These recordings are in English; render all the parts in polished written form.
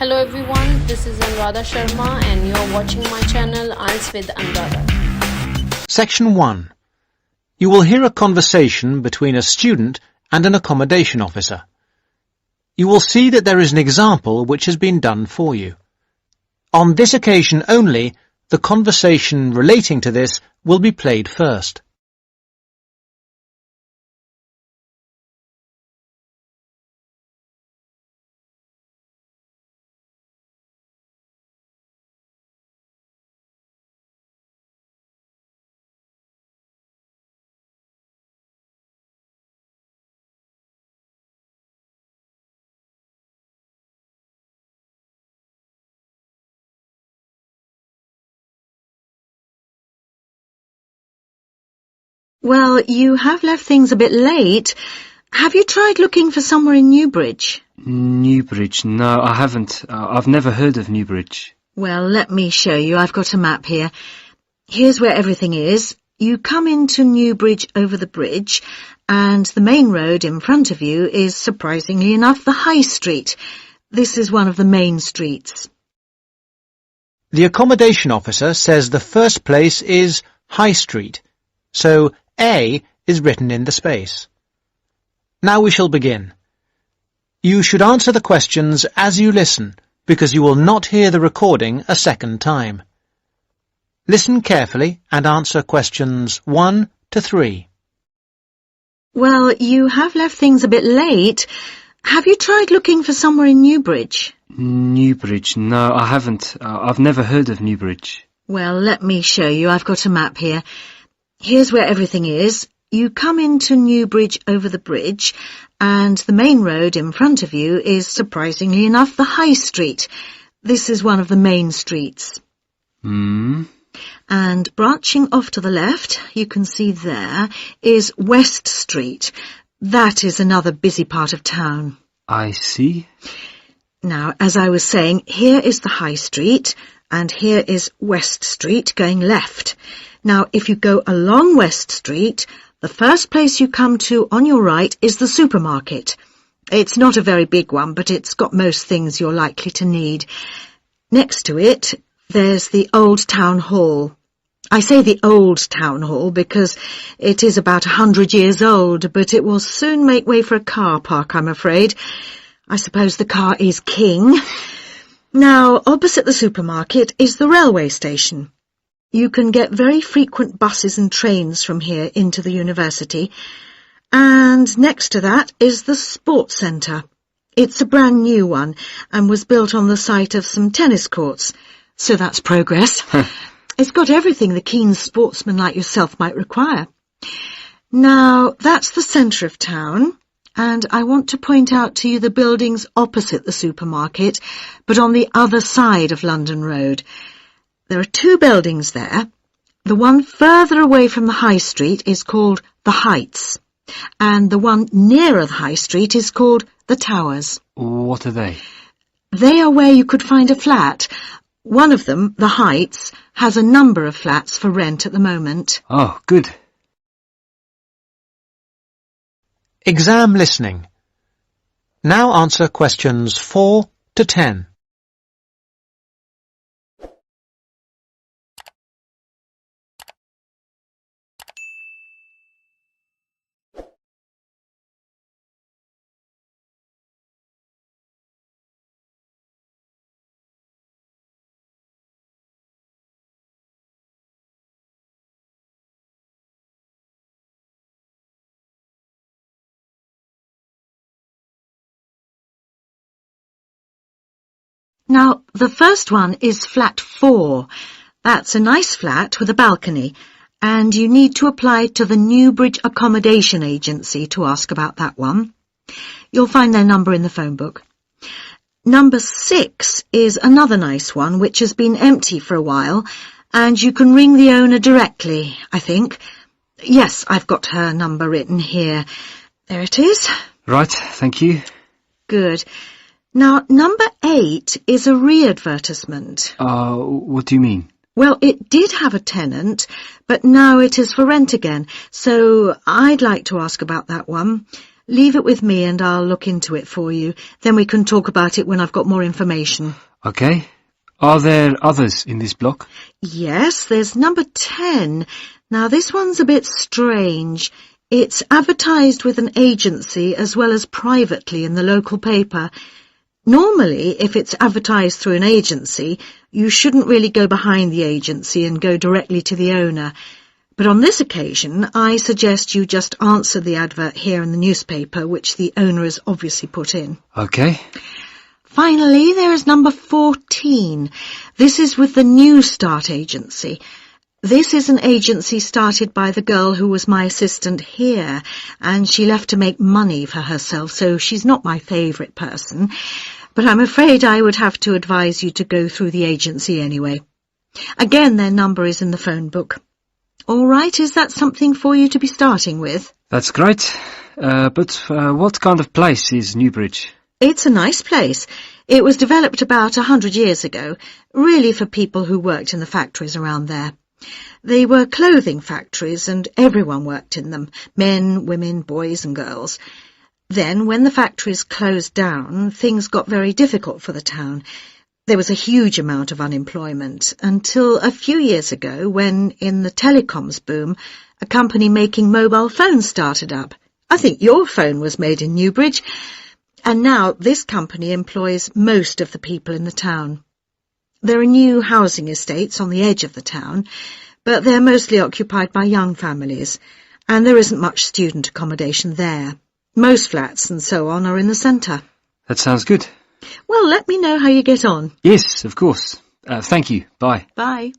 Hello everyone, this is ANURADHA Sharma and you're watching my channel IELTS with ANURADHA. Section 1. You will hear a conversation between a student and an accommodation officer. You will see that there is an example which has been done for you. On this occasion only, the conversation relating to this will be played first. Well, you have left things a bit late. Have you tried looking for somewhere in Newbridge? Newbridge? No, I haven't. I've never heard of Newbridge. Well, let me show you. I've got a map here. Here's where everything is. You come into Newbridge over the bridge, and the main road in front of you is, surprisingly enough, the High Street. This is one of the main streets. The accommodation officer says the first place is High Street, so A is written in the space. Now we shall begin. You should answer the questions as you listen, because you will not hear the recording a second time. Listen carefully and answer questions 1 to 3. Well, you have left things a bit late. Have you tried looking for somewhere in Newbridge? Newbridge? No, I haven't. I've never heard of Newbridge. Well, let me show you. I've got a map here. Here's where everything is. You come into Newbridge over the bridge, and the main road in front of you is, surprisingly enough, the High Street. This is one of the main streets. And branching off to the left, you can see there, is West Street. That is another busy part of town. I see. Now, as I was saying, here is the High Street, and here is West Street going left. Now, if you go along West Street, the first place you come to on your right is the supermarket. It's not a very big one, but it's got most things you're likely to need. Next to it, there's the Old Town Hall. I say the Old Town Hall because it is about 100 years old, but it will soon make way for a car park, I'm afraid. I suppose the car is king. Now, opposite the supermarket is the railway station. You can get very frequent buses and trains from here into the university. And next to that is the sports centre. It's a brand new one and was built on the site of some tennis courts. So that's progress. It's got everything the keen sportsman like yourself might require. Now, that's the centre of town, and I want to point out to you the buildings opposite the supermarket, but on the other side of London Road. There are two buildings there. The one further away from the High Street is called the Heights, and the one nearer the High Street is called the Towers. What are they? They are where you could find a flat. One of them, the Heights, has a number of flats for rent at the moment. Oh, good. Exam listening. Now answer questions 4 to 10. Now, the first one is flat 4. That's a nice flat with a balcony, and you need to apply to the Newbridge Accommodation Agency to ask about that one. You'll find their number in the phone book. Number 6 is another nice one which has been empty for a while, and you can ring the owner directly, I think. Yes, I've got her number written here. There it is. Right, thank you. Good. Now, number 8 is a re-advertisement. What do you mean? Well, it did have a tenant, but now it is for rent again, so I'd like to ask about that one. Leave it with me and I'll look into it for you. Then we can talk about it when I've got more information. Okay. Are there others in this block? Yes, there's number 10. Now, this one's a bit strange. It's advertised with an agency as well as privately in the local paper. Normally, if it's advertised through an agency, you shouldn't really go behind the agency and go directly to the owner. But on this occasion, I suggest you just answer the advert here in the newspaper, which the owner has obviously put in. Okay. Finally, there is number 14. This is with the New Start agency. This is an agency started by the girl who was my assistant here, and she left to make money for herself, so she's not my favourite person. But I'm afraid I would have to advise you to go through the agency anyway. Again, their number is in the phone book. All right, is that something for you to be starting with? That's great. But what kind of place is Newbridge? It's a nice place. It was developed about 100 years ago, really for people who worked in the factories around there. They were clothing factories and everyone worked in them, men, women, boys and girls. Then, when the factories closed down, things got very difficult for the town. There was a huge amount of unemployment until a few years ago when, in the telecoms boom, a company making mobile phones started up. I think your phone was made in Newbridge. And now this company employs most of the people in the town. There are new housing estates on the edge of the town, but they're mostly occupied by young families, and there isn't much student accommodation there. Most flats and so on are in the centre. That sounds good. Well, let me know how you get on. Yes, of course. Thank you. Bye. Bye.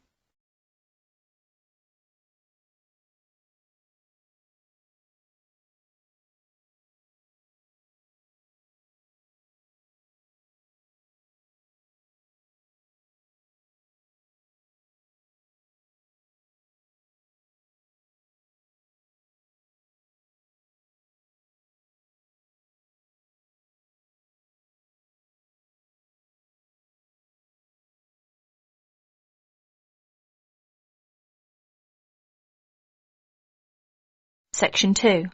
Section 2.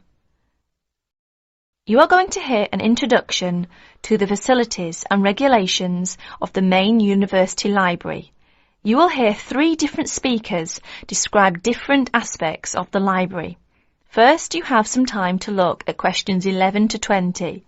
You are going to hear an introduction to the facilities and regulations of the main university library. You will hear 3 different speakers describe different aspects of the library. First, you have some time to look at questions 11 to 20.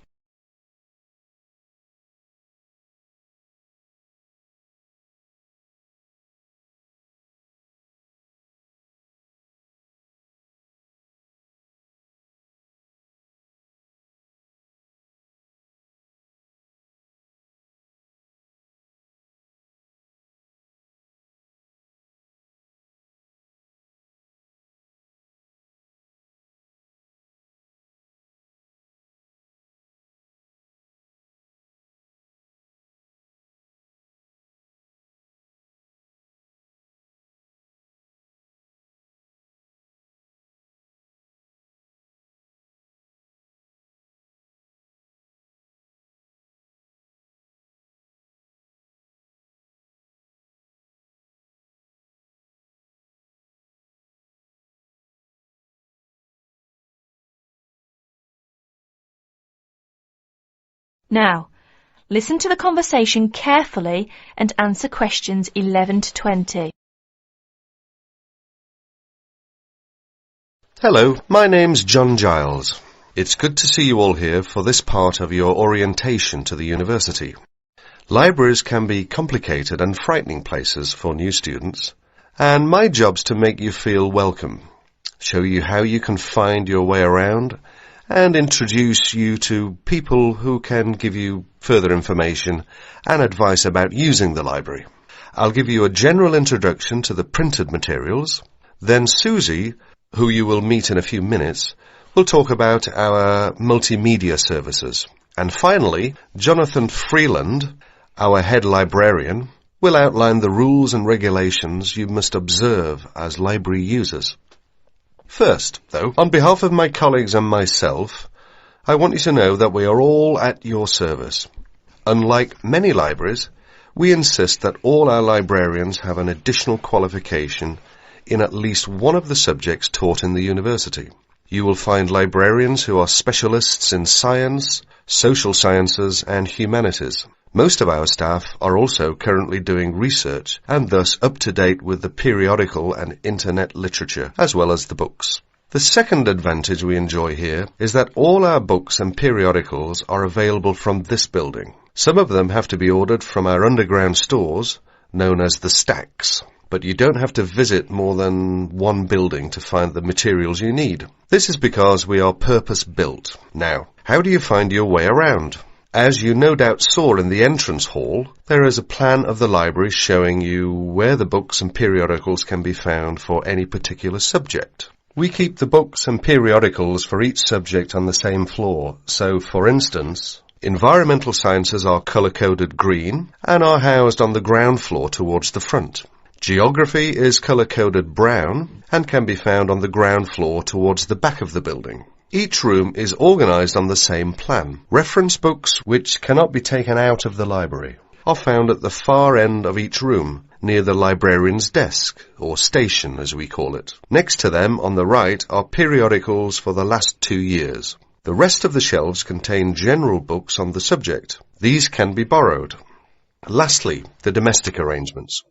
Now, listen to the conversation carefully and answer questions 11 to 20. Hello, my name's John Giles. It's good to see you all here for this part of your orientation to the university. Libraries can be complicated and frightening places for new students, and my job's to make you feel welcome, show you how you can find your way around, and introduce you to people who can give you further information and advice about using the library. I'll give you a general introduction to the printed materials. Then Susie, who you will meet in a few minutes, will talk about our multimedia services. And finally, Jonathan Freeland, our head librarian, will outline the rules and regulations you must observe as library users. First, though, on behalf of my colleagues and myself, I want you to know that we are all at your service. Unlike many libraries, we insist that all our librarians have an additional qualification in at least one of the subjects taught in the university. You will find librarians who are specialists in science, social sciences and humanities. Most of our staff are also currently doing research and thus up to date with the periodical and internet literature, as well as the books. The second advantage we enjoy here is that all our books and periodicals are available from this building. Some of them have to be ordered from our underground stores, known as the stacks, but you don't have to visit more than one building to find the materials you need. This is because we are purpose-built. Now, how do you find your way around? As you no doubt saw in the entrance hall, there is a plan of the library showing you where the books and periodicals can be found for any particular subject. We keep the books and periodicals for each subject on the same floor, so for instance, environmental sciences are colour-coded green and are housed on the ground floor towards the front. Geography is colour-coded brown and can be found on the ground floor towards the back of the building. Each room is organised on the same plan. Reference books, which cannot be taken out of the library, are found at the far end of each room, near the librarian's desk, or station as we call it. Next to them, on the right, are periodicals for the last 2 years. The rest of the shelves contain general books on the subject. These can be borrowed. Lastly, the domestic arrangements.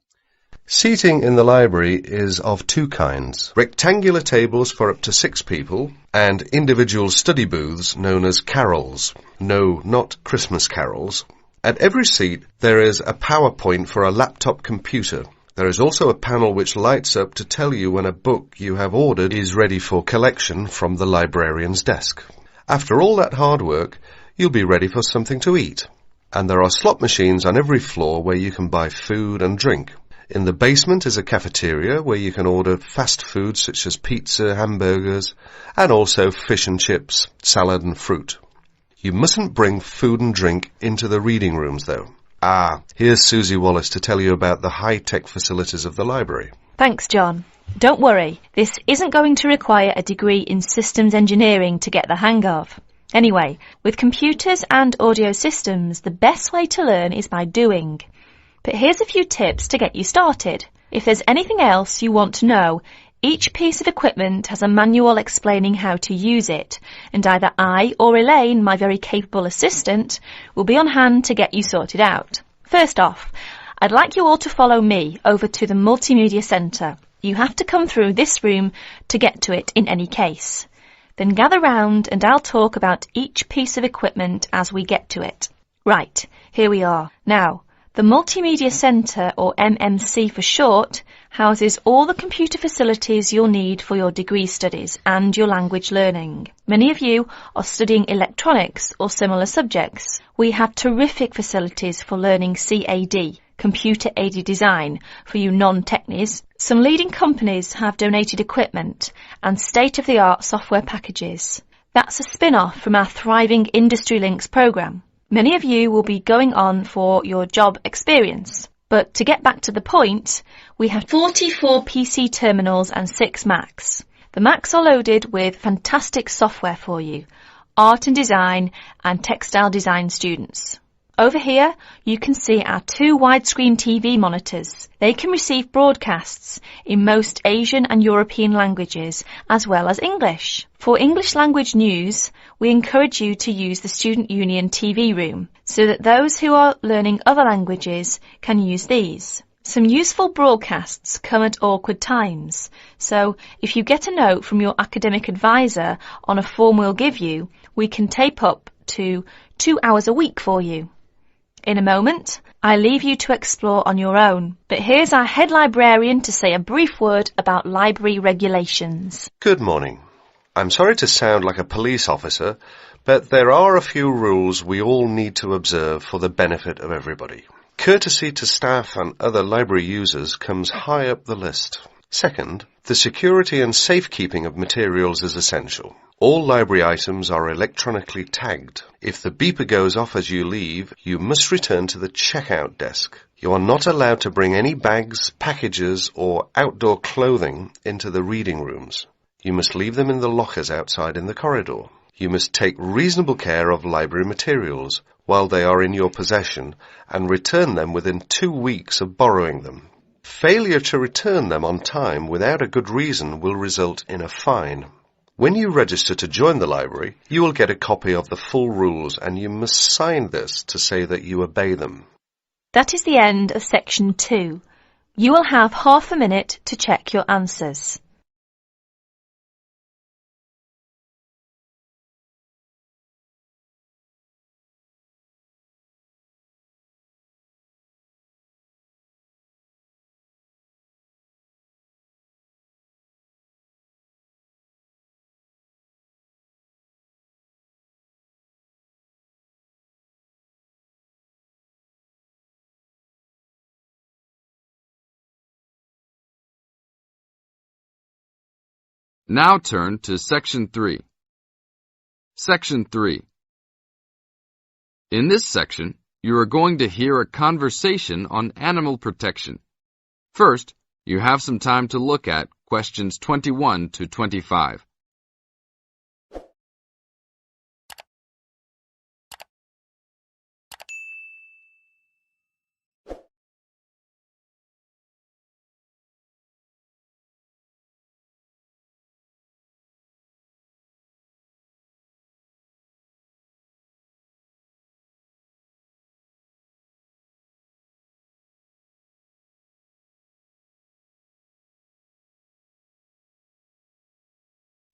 Seating in the library is of two kinds: rectangular tables for up to 6 people and individual study booths known as carols. No, not Christmas carols. At every seat there is a PowerPoint for a laptop computer. There is also a panel which lights up to tell you when a book you have ordered is ready for collection from the librarian's desk. After all that hard work, you'll be ready for something to eat. And there are slot machines on every floor where you can buy food and drink. In the basement is a cafeteria where you can order fast food such as pizza, hamburgers, and also fish and chips, salad and fruit. You mustn't bring food and drink into the reading rooms though. Here's Susie Wallace to tell you about the high-tech facilities of the library. Thanks, John. Don't worry, this isn't going to require a degree in systems engineering to get the hang of. Anyway, with computers and audio systems, the best way to learn is by doing. But here's a few tips to get you started. If there's anything else you want to know, each piece of equipment has a manual explaining how to use it, and either I or Elaine, my very capable assistant, will be on hand to get you sorted out. First off, I'd like you all to follow me over to the Multimedia Centre. You have to come through this room to get to it in any case. Then gather round and I'll talk about each piece of equipment as we get to it. Right, here we are. Now, the Multimedia Centre, or MMC for short, houses all the computer facilities you'll need for your degree studies and your language learning. Many of you are studying electronics or similar subjects. We have terrific facilities for learning CAD, computer-aided design, for you non-technies. Some leading companies have donated equipment and state-of-the-art software packages. That's a spin-off from our thriving Industry Links programme. Many of you will be going on for your job experience. But to get back to the point, we have 44 PC terminals and 6 Macs. The Macs are loaded with fantastic software for you, art and design and textile design students. Over here, you can see our 2 widescreen TV monitors. They can receive broadcasts in most Asian and European languages, as well as English. For English language news, we encourage you to use the Student Union TV room, so that those who are learning other languages can use these. Some useful broadcasts come at awkward times, so if you get a note from your academic advisor on a form we'll give you, we can tape up to 2 hours a week for you. In a moment, I leave you to explore on your own, but here's our head librarian to say a brief word about library regulations. Good morning. I'm sorry to sound like a police officer, but there are a few rules we all need to observe for the benefit of everybody. Courtesy to staff and other library users comes high up the list. Second, the security and safekeeping of materials is essential. All library items are electronically tagged. If the beeper goes off as you leave, you must return to the checkout desk. You are not allowed to bring any bags, packages, or outdoor clothing into the reading rooms. You must leave them in the lockers outside in the corridor. You must take reasonable care of library materials while they are in your possession and return them within 2 weeks of borrowing them. Failure to return them on time without a good reason will result in a fine. When you register to join the library, you will get a copy of the full rules and you must sign this to say that you obey them. That is the end of section 2. You will have half a minute to check your answers. Now turn to Section 3. Section 3. In this section, you are going to hear a conversation on animal protection. First, you have some time to look at questions 21 to 25.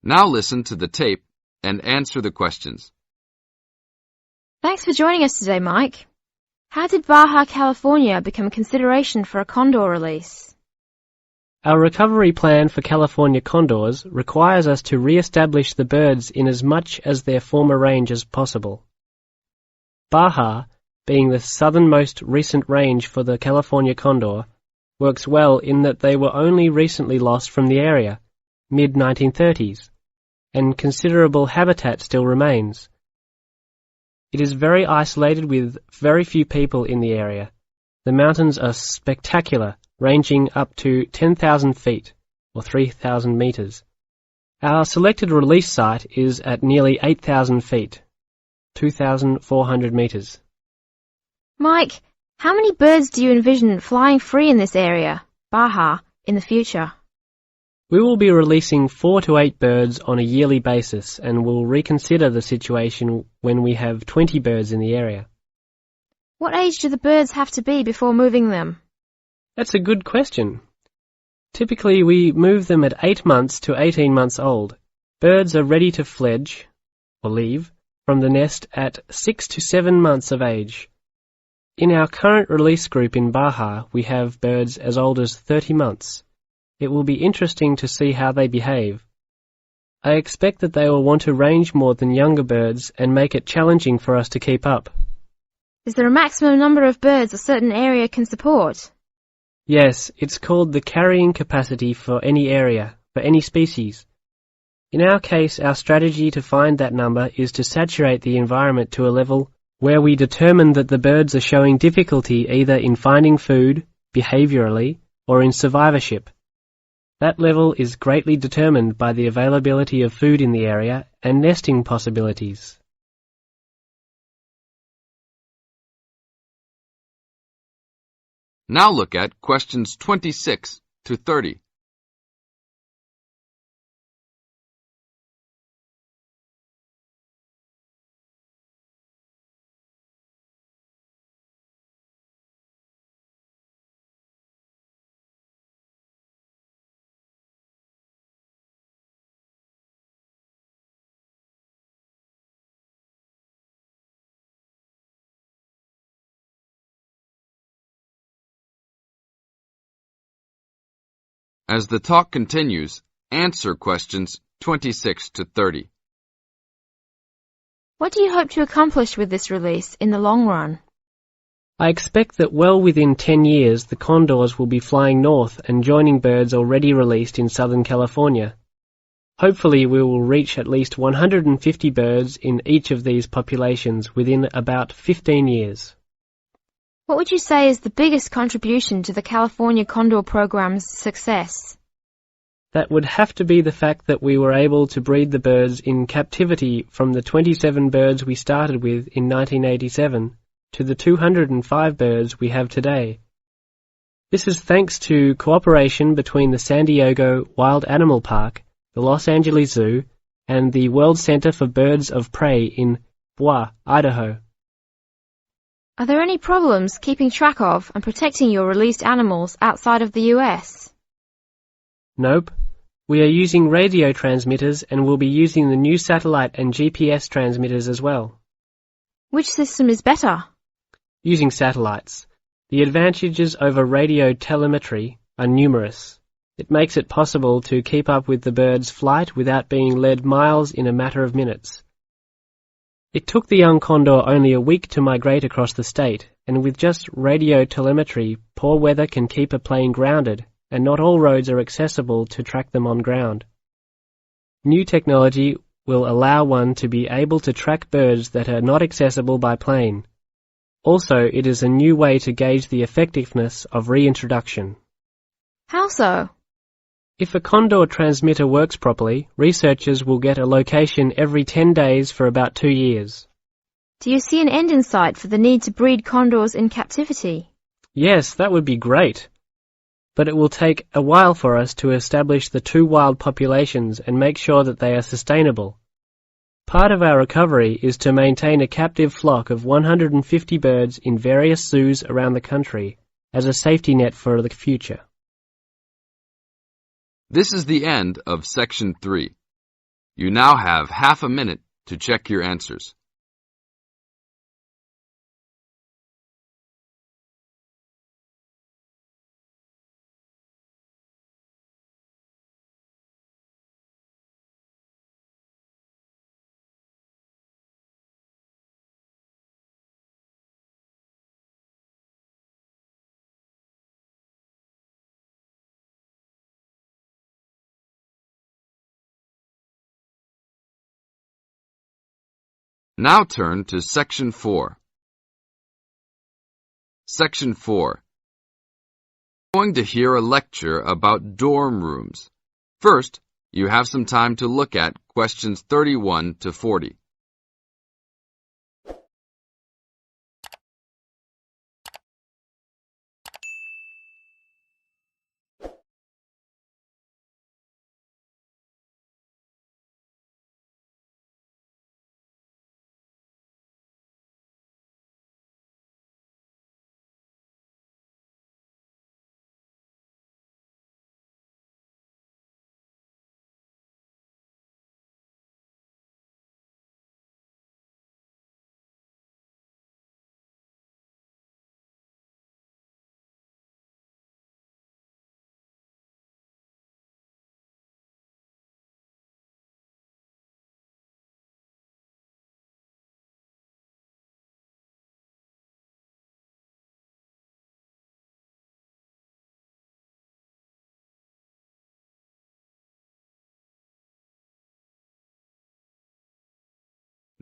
Now listen to the tape and answer the questions. Thanks for joining us today, Mike. How did Baja California become a consideration for a condor release? Our recovery plan for California condors requires us to re-establish the birds in as much as their former range as possible. Baja, being the southernmost recent range for the California condor, works well in that they were only recently lost from the area, mid-1930s, and considerable habitat still remains. It is very isolated with very few people in the area. The mountains are spectacular, ranging up to 10,000 feet, or 3,000 meters. Our selected release site is at nearly 8,000 feet, 2,400 meters. Mike, how many birds do you envision flying free in this area, Baja, in the future? We will be releasing 4 to 8 birds on a yearly basis and will reconsider the situation when we have 20 birds in the area. What age do the birds have to be before moving them? That's a good question. Typically, we move them at 8 months to 18 months old. Birds are ready to fledge, or leave, from the nest at 6 to 7 months of age. In our current release group in Baja, we have birds as old as 30 months. It will be interesting to see how they behave. I expect that they will want to range more than younger birds and make it challenging for us to keep up. Is there a maximum number of birds a certain area can support? Yes, it's called the carrying capacity for any area, for any species. In our case, our strategy to find that number is to saturate the environment to a level where we determine that the birds are showing difficulty either in finding food, behaviorally, or in survivorship. That level is greatly determined by the availability of food in the area and nesting possibilities. Now look at questions 26 to 30. As the talk continues, answer questions 26 to 30. What do you hope to accomplish with this release in the long run? I expect that well within 10 years the condors will be flying north and joining birds already released in Southern California. Hopefully we will reach at least 150 birds in each of these populations within about 15 years. What would you say is the biggest contribution to the California Condor program's success? That would have to be the fact that we were able to breed the birds in captivity from the 27 birds we started with in 1987 to the 205 birds we have today. This is thanks to cooperation between the San Diego Wild Animal Park, the Los Angeles Zoo, and the World Center for Birds of Prey in Boise, Idaho. Are there any problems keeping track of and protecting your released animals outside of the US? Nope. We are using radio transmitters and will be using the new satellite and GPS transmitters as well. Which system is better? Using satellites. The advantages over radio telemetry are numerous. It makes it possible to keep up with the bird's flight without being led miles in a matter of minutes. It took the young condor only a week to migrate across the state, and with just radio telemetry, poor weather can keep a plane grounded, and not all roads are accessible to track them on ground. New technology will allow one to be able to track birds that are not accessible by plane. Also, it is a new way to gauge the effectiveness of reintroduction. How so? If a condor transmitter works properly, researchers will get a location every 10 days for about 2 years. Do you see an end in sight for the need to breed condors in captivity? Yes, that would be great. But it will take a while for us to establish the two wild populations and make sure that they are sustainable. Part of our recovery is to maintain a captive flock of 150 birds in various zoos around the country as a safety net for the future. This is the end of Section 3. You now have half a minute to check your answers. Now turn to Section 4. Section 4. You're going to hear a lecture about dorm rooms. First, you have some time to look at questions 31 to 40.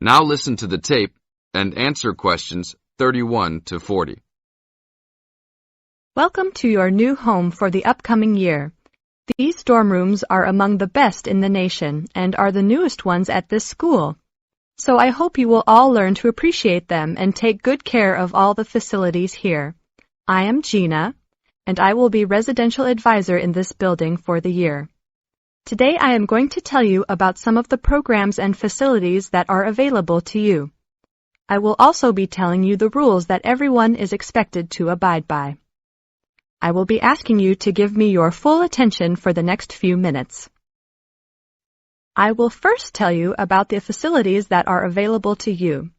Now listen to the tape and answer questions 31 to 40. Welcome to your new home for the upcoming year. These dorm rooms are among the best in the nation and are the newest ones at this school. So I hope you will all learn to appreciate them and take good care of all the facilities here. I am Gina, and I will be residential advisor in this building for the year. Today I am going to tell you about some of the programs and facilities that are available to you. I will also be telling you the rules that everyone is expected to abide by. I will be asking you to give me your full attention for the next few minutes. I will first tell you about the facilities that are available to you.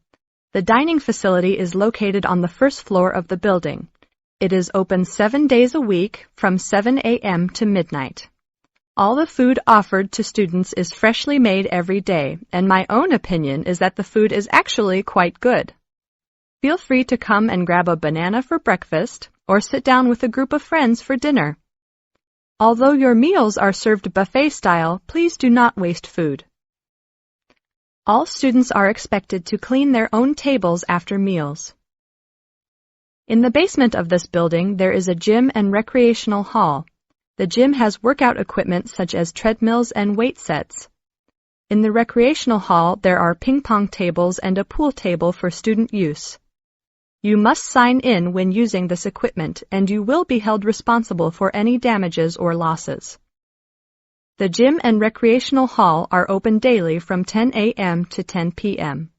The dining facility is located on the first floor of the building. It is open 7 days a week from 7 a.m. to midnight. All the food offered to students is freshly made every day, and my own opinion is that the food is actually quite good. Feel free to come and grab a banana for breakfast or sit down with a group of friends for dinner. Although your meals are served buffet style, please do not waste food. All students are expected to clean their own tables after meals. In the basement of this building, there is a gym and recreational hall. The gym has workout equipment such as treadmills and weight sets. In the recreational hall, there are ping pong tables and a pool table for student use. You must sign in when using this equipment, and you will be held responsible for any damages or losses. The gym and recreational hall are open daily from 10 a.m. to 10 p.m.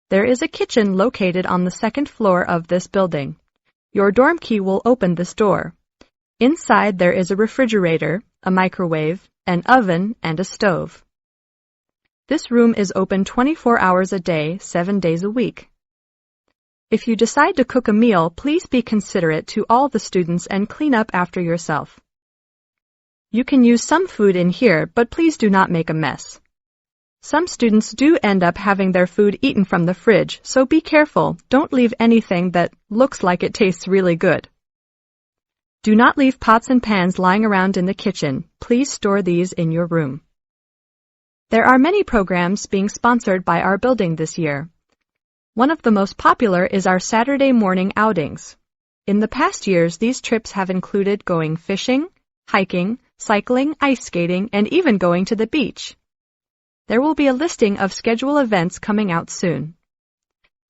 There is a kitchen located on the second floor of this building. Your dorm key will open this door. Inside there is a refrigerator, a microwave, an oven, and a stove. This room is open 24 hours a day, 7 days a week. If you decide to cook a meal, please be considerate to all the students and clean up after yourself. You can use some food in here, but please do not make a mess. Some students do end up having their food eaten from the fridge, so be careful. Don't leave anything that looks like it tastes really good. Do not leave pots and pans lying around in the kitchen. Please store these in your room. There are many programs being sponsored by our building this year. One of the most popular is our Saturday morning outings. In the past years, these trips have included going fishing, hiking, cycling, ice skating, and even going to the beach. There will be a listing of scheduled events coming out soon.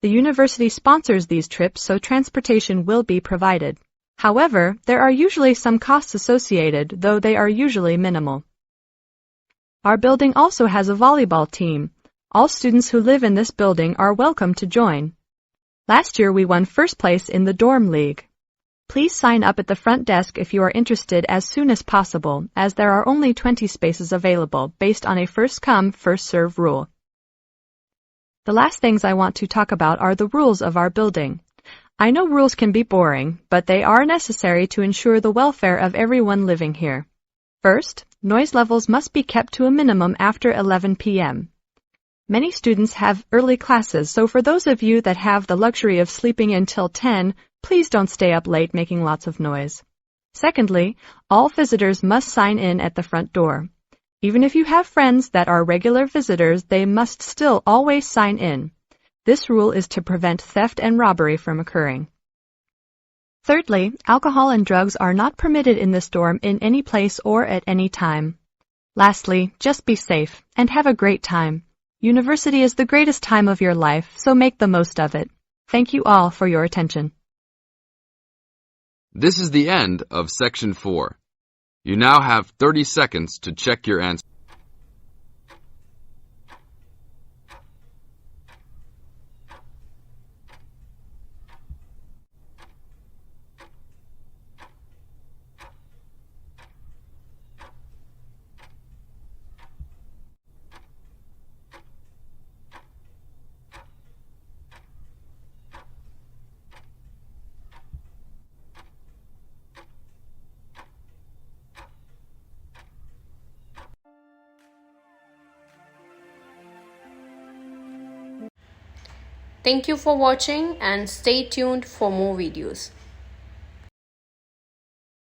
The university sponsors these trips, so transportation will be provided. However, there are usually some costs associated, though they are usually minimal. Our building also has a volleyball team. All students who live in this building are welcome to join. Last year we won first place in the dorm league. Please sign up at the front desk if you are interested as soon as possible, as there are only 20 spaces available based on a first-come, first-served rule. The last things I want to talk about are the rules of our building. I know rules can be boring, but they are necessary to ensure the welfare of everyone living here. First, noise levels must be kept to a minimum after 11 p.m. Many students have early classes, so for those of you that have the luxury of sleeping until 10, please don't stay up late making lots of noise. Secondly, all visitors must sign in at the front door. Even if you have friends that are regular visitors, they must still always sign in. This rule is to prevent theft and robbery from occurring. Thirdly, alcohol and drugs are not permitted in this dorm in any place or at any time. Lastly, just be safe and have a great time. University is the greatest time of your life, so make the most of it. Thank you all for your attention. This is the end of Section 4. You now have 30 seconds to check your answer. Thank you for watching and stay tuned for more videos.